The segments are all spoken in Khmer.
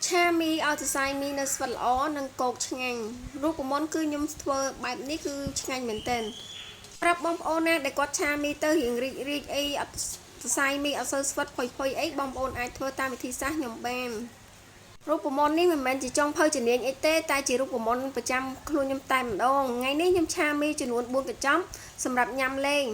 ឆាមីឲ្យសរសៃមីនៅស្វិតល្អនិងកោកឆ្ងាញ់រូបមន្តគឺខ្ញុំធ្វើបែបនេះគឺឆ្ងាញ់មែនទែនប្រាប់បងប្អូនណាដែលគាត់ឆាមីទៅរៀងរីកអីអត់សរសៃមីអត់សូវស្វិតផុយអីបងប្អូនអាចធ្វើតាមវិធីសាស្ត្រខ្ញុំបានរូបមន្តនេះមិនមែនជាចុងភៅជំនាញអីទេតែជារូបមន្តប្រចាំខ្លួនខ្ញុំតែម្ដងថ្ងៃនេះខ្ញុំឆាមីចំនួន4កញ្ចប់សម្រាប់ញ៉ាំលេង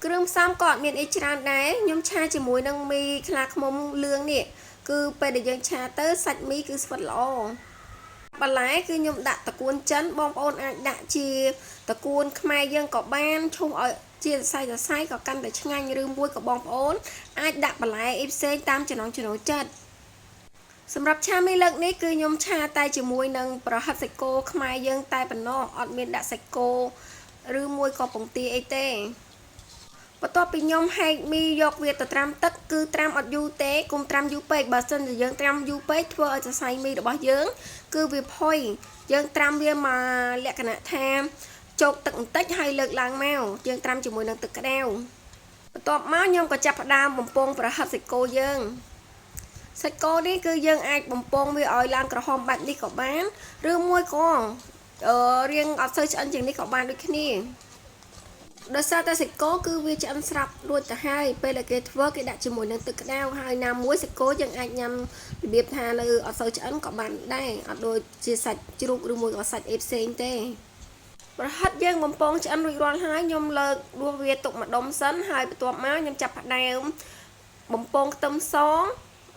គ្រឿងផ្សំក៏អត់មានអីច្រើនដែរខ្ញុំឆាជាមួយនឹងមីខ្លាឃ្មុំលឿងនេះគឺពេលដែលយើងឆាទៅសាច់មីគឺស្វិតល្អបន្លែគឺខ្ញុំដាក់តកួនចិនបងប្អូនអាចដាក់ជាតកួនខ្មែរយើងក៏បានឈូសឲ្យជាសរសៃក៏កាន់តែឆ្ងាញ់ឬមួយក៏បងប្អូនអាចដាក់បន្លែអីផ្សេងតាមចំណង់ចំណូលចិត្តសម្រាប់ឆាមីលើកនេះគឺខ្ញុំឆាតែជាមួយនឹងប្រហិតសាច់គោខ្មែរយើងតែប៉ុណ្ណោះអត់មានដាក់សាច់គោឬមួយក៏ពងទាអីទេបន្ទាប់ពីខ្ញុំហែកមីយកវាទៅត្រាំទឹកគឺត្រាំអត់យូរទេកុំត្រាំយូរពេកបើមិនជាយើងត្រាំយូរពេកធ្វើឲ្យសរសៃមីរបស់យើងគឺវាផុយយើងត្រាំវាមកលក្ខណៈថាជោគទឹកបន្តិចហើយលើកឡើងមកយើងត្រាំជាមួយនឹងទឹកក្តៅបន្ទាប់មកខ្ញុំក៏ចាប់ផ្ដើមបំពងប្រហិតសាច់គោយើងសាច់គោនេះគឺយើងអាចបំពងវាឲ្យឡើងក្រហមបែបនេះក៏បានឬមួយក៏រៀងអត់សូវឆ្អិនជាងនេះក៏បានដូចគ្នាដោយសារតែសាច់គោគឺវាឆ្អិនស្រាប់រួចទៅហើយពេលដែលគេធ្វើគេដាក់ជាមួយនឹងទឹកក្តៅហើយណាមួយសាច់គោយើងអាចញ៉ាំរបៀបថានៅអត់សូវឆ្អិនក៏បានដែរអត់ដូចជាសាច់ជ្រូកឬមួយក៏សាច់អីផ្សេងទេប្រហិតយើងបំពងឆ្អិនរួចរាល់ហើយខ្ញុំលើកដួសវាទុកម្ដុំសិនហើយបន្ទាប់មកខ្ញុំចាប់ផ្ដើមបំពងខ្ទឹមស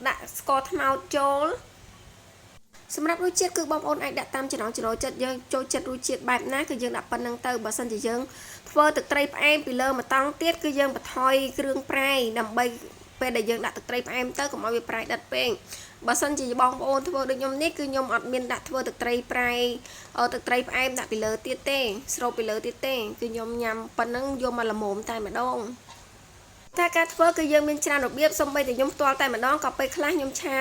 ដាក់ស្ករត្នោតចូលសម្រាប់រសជាតិគឺបងប្អូនអាចដាក់តាមចំណង់ចំណូលចិត្តយើងចូលចិត្តរសជាតិបែបណាគឺយើងដាក់ប៉ុណ្្នឹងទៅបើមិនជាយើងធ្វើទឹកត្រីផ្អែមពីលើម្តងទៀតគឺយើងបន្ថយគ្រឿងប្រៃដើម្បីពេលដែលយើងដាក់ទឹកត្រីផ្អែមទៅកុំឲ្យវាប្រៃដិតពេកបើមិនជាបងប្អូនធ្វើដូចខ្ញុំនេះគឺខ្ញុំអត់មានដាក់ធ្វើទឹកត្រីប្រៃទឹកត្រីផ្អែមដាក់ពីលើទៀតទេស្រូបពីលើទៀតទេគឺខ្ញុំញ៉ាំប៉ុណ្្នឹងយកមកល្មមតែម្ដងតែការធ្វើគឺយើងមានច្រើនរបៀបសូម្បីតែខ្ញុំផ្ទាល់តែម្ដងក៏ពេលខ្លះខ្ញុំឆា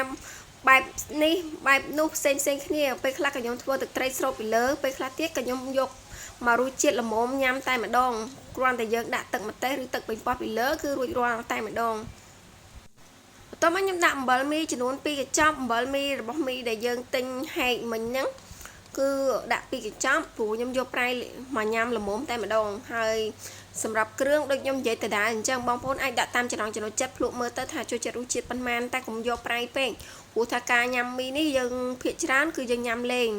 បែបនេះបែបនោះផ្សេងគ្នាពេលខ្លះក៏ខ្ញុំធ្វើទឹកត្រីស្រូបពីលើពេលខ្លះទៀតក៏ខ្ញុំយកមករសជាតិល្មមញ៉ាំតែម្ដងគ្រាន់តែយើងដាក់ទឹកម្ទេសឬទឹកប៉េងប៉ោះពីលើគឺរួចរាល់តែម្ដងបន្ទាប់មកខ្ញុំដាក់អំបិលមីចំនួន2កញ្ចប់អំបិលមីរបស់មីដែលយើងទិញហែកមិញហ្នឹងគឺដាក់2កញ្ចប់ព្រោះខ្ញុំយកប្រៃមកញ៉ាំល្មមតែម្ដងហើយសម្រាប់គ្រឿងដូចខ្ញុំនិយាយទៅដែរអញ្ចឹងបងប្អូនអាចដាក់តាមចំណង់ចំណូលចិត្តភ្លក់មើលទៅថាចូលចិត្តរសជាតិប៉ុន្មានតែកុំយកប្រៃពេកព្រោះថាការញ៉ាំមីនេះយើងភាគច្រើនគឺយើងញ៉ាំលេង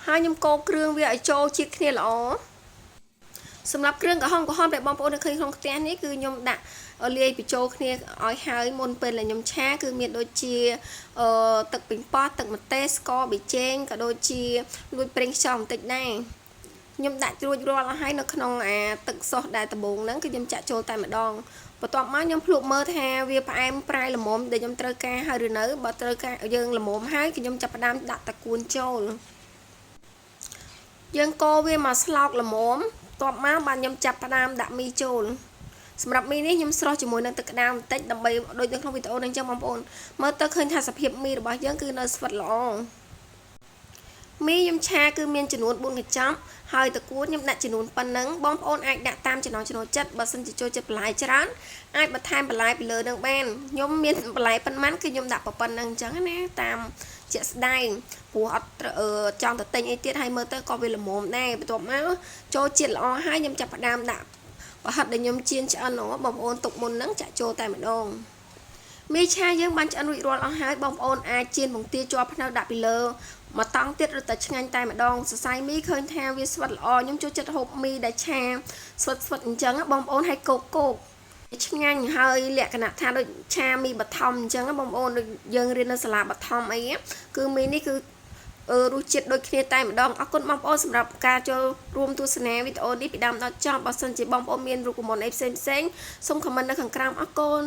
ហើយខ្ញុំកូរគ្រឿងវាឲ្យចូលជាតិគ្នាល្អសម្រាប់គ្រឿងក្រហមដែលបងប្អូននៅឃើញក្នុងផ្ទះនេះគឺខ្ញុំដាក់លាយបញ្ចូលគ្នាឲ្យហើយមុនពេលដែលខ្ញុំឆាគឺមានដូចជាទឹកប៉េងប៉ោះទឹកម្ទេសស្ករប៊ីចេងក៏ដូចជាលួចប្រេងខ្យងបន្តិចដែរខ្ញុំដាក់រួចរាល់ហើយនៅក្នុងទឹកសុសដែលដំបូងហ្នឹងគឺខ្ញុំចាក់ចូលតែម្ដងបន្ទាប់មកខ្ញុំភ្លក់មើលថាវាផ្អែមប្រៃល្មមដែលខ្ញុំត្រូវការហើយឬនៅបើត្រូវការយើងល្មមហើយខ្ញុំចាប់ផ្ដើមដាក់តកួនចូលយើងកូរវាមកស្លោកល្មមបន្ទាប់មកបានខ្ញុំចាប់ផ្ដើមដាក់មីចូលសម្រាប់មីនេះខ្ញុំស្រុះជាមួយនឹងទឹកក្តៅបន្តិចដើម្បីដូចនៅក្នុងវីដេអូនេះអញ្ចឹងបងប្អូនមើលទៅឃើញថាសភាពមីរបស់យើងគឺនៅស្វិតល្អមីខ្ញុំឆាគឺមានចំនួន4កញ្ចប់ហើយតកួនខ្ញុំដាក់ចំនួនប៉ុណ្ណឹងបងប្អូនអាចដាក់តាមចំណង់ចំណូលចិត្តបើសិនជាចូលចិត្តបន្លែច្រើនអាចបន្ថែមបន្លែពីលើនឹងបានខ្ញុំមានបន្លែប៉ុន្មានគឺខ្ញុំដាក់ប៉ុណ្ណឹងអញ្ចឹងណាតាមជាក់ស្ដែងព្រោះអត់ចង់ទៅទិញអីទៀតហើយមើលទៅក៏វាល្មមដែរបន្ទាប់មកចូលជាតិល្អហើយខ្ញុំចាប់ផ្ដើមដាក់ប្រហិតដែលខ្ញុំចៀនឆ្អិនបងប្អូនទុកមុនហ្នឹងចាក់ចូលតែម្ដងមីឆាយើងបានឆ្អិនរួចរាល់អស់ហើយបងប្អូនអាចចៀនពងទាជាប់ភ្នៅដាក់ពីលើមកតង់ទៀតឬតែឆ្ងាញ់តែម្ដងសរសៃមីឃើញថាវាស្វិតល្អខ្ញុំចូលចិត្តហូបមីដែលឆាស្វិតអញ្ចឹងបងប្អូនហើយកោកឆ្ងាញ់ហើយលក្ខណៈថាដូចឆាមីបឋមអញ្ចឹងបងប្អូនដូចយើងរៀននៅសាលាបឋមអីគឺមីនេះគឺរសជាតិដូចគ្នាតែម្ដងអរគុណបងប្អូនសម្រាប់ការចូលរួមទស្សនាវីដេអូនេះពីដើមដល់ចប់បើសិនជាបងប្អូនមានរូបមន្តអីផ្សេងសូមខមមិននៅខាងក្រោមអរគុណ